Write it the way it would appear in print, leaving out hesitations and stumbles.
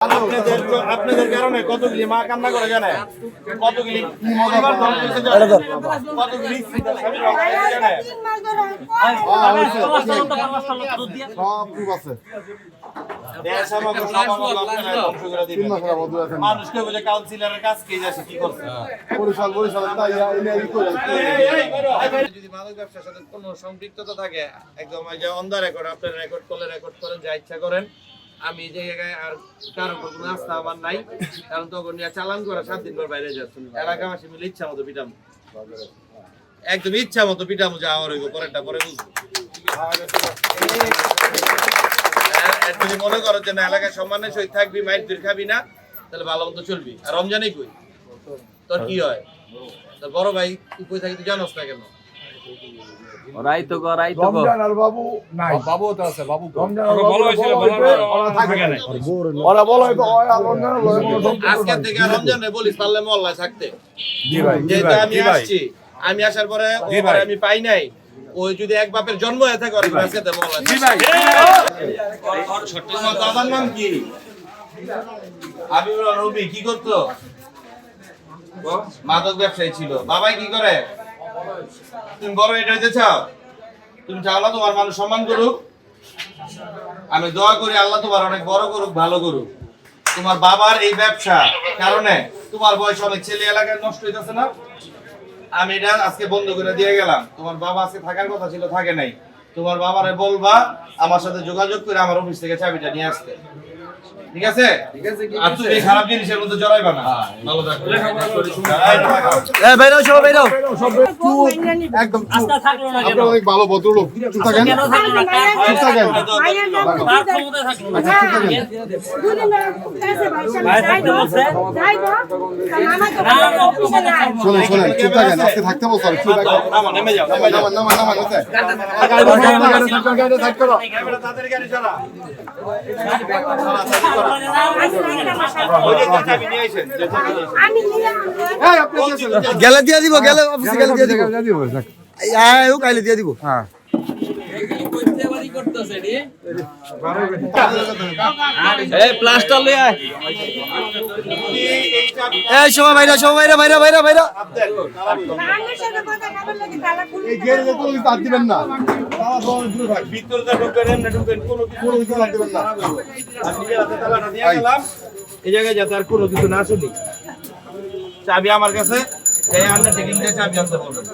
আপনাদের কারণে কতগুলি মা কান্না করে জানে, কতগুলি কতগুলি মানুষকে বলে কাউন্সিলরের কাজ কে যাচ্ছে কি করছে যদি মাদক ব্যবসার সাথে কোনো সম্পৃক্ততা থাকে একদম অন দা রেকর্ড আপনারা রেকর্ড করেন যা ইচ্ছা করেন। আমি যে জায়গায় আর কারো কোনো আস্থা আমার নাই, কারণ তখন নিয়ে চালান করে 7 দিন পর বাইরে যাচ্ছেন এলাকাবাসী মিলে ইচ্ছা মতো পিটাম, একদম ইচ্ছা মতো পিটাম যা আমার হইব পরেরটা পরে বুঝবো। যদি মনে করো যে না এলাকায় সম্মানের সহিত থাকবি, মাইট দূর খাবি না, তাহলে ভালো মতো চলবি। আর রমজানেই কই তোর কি হয়, তোর বড় ভাই কই থাকি তুই জানোস না কেন? রমজান আর বাবু নাই, বাবু তো আছে, বাবু রমজান আর বাবু হইছিল ওরা থাকে না, ওরা বলে তো রমজান আজকে থেকে রমজানে বলিস পারলে মহল্লায় থাকতে। জি ভাই, যেহেতু আমি আসছি, আমি আসার পরে আমি পাই নাই, ওই যদি এক বাপের জন্ম হয়ে থাকে আজকে তো মহল্লায়। জি ভাই, তোমার বাবার নাম কি? আবিবুল রবি। কি করতো? মাদক ব্যবসায়ী ছিল। বাবাই কি করে? তুমি বড় এটা হইতে চাও? তুমি চাও না তোমার মানুষ সম্মান করুক? আমি দোয়া করি আল্লাহ তোমার অনেক বড় করুক, ভালো করুক। তোমার বাবার এই ব্যবসা কারণে তোমার বয়স অনেক ছেলে এলাকায় নষ্ট হইতেছে না? আমি এটা আজকে বন্ধ করে দিয়ে গেলাম। তোমার বাবা আজকে থাকার কথা ছিল, থাকে নাই। তোমার বাবারে বলবা আমার সাথে যোগাযোগ করে আমার অফিস থেকে চাবিটা নিয়ে আসতে, ঠিক আছে? আর তুমি খারাপ জিনিসের মধ্যে জড়াইবা না। ভালো থাকো। এই বাইরেও সব বাইরেও একদম চুপ। আপনারা অনেক ভালো ভদ্রলোক, চুপ থাকেন, চুপ থাকেন। শোনেন শোনেন, চুপ থাকেন, আজকে থাকতে বলছো, চুপ থাকেন। নেমে যাও, নামান নামান নামান, গাড়িটা সাইড করো। তাড়াতাড়ি গাড়ি চালা। গেলে দিয়ে দিব, গেলে অফিসে গেলে দিয়ে দিব, ও কাইলে দিয়ে দিব। হ্যাঁ এই প্লাস্টার লই আয়। এই সবাই বাইরে, সবাই বাইরে বাইরে বাইরে বাইরে। এই গেলে তো হাত দিবেন না, ভিতরে ঢুকবেন না, ঢুকবেন কোনো কিছু হাত দিবেন না। আমি রাতে তালাটা দিয়ে গেলাম এই জায়গায়, যাতে আর কোনো কিছু না শুনি। চাবি আমার কাছে, এই আন্ডারটেকিং দিয়ে চাবি আনতে বলবেন।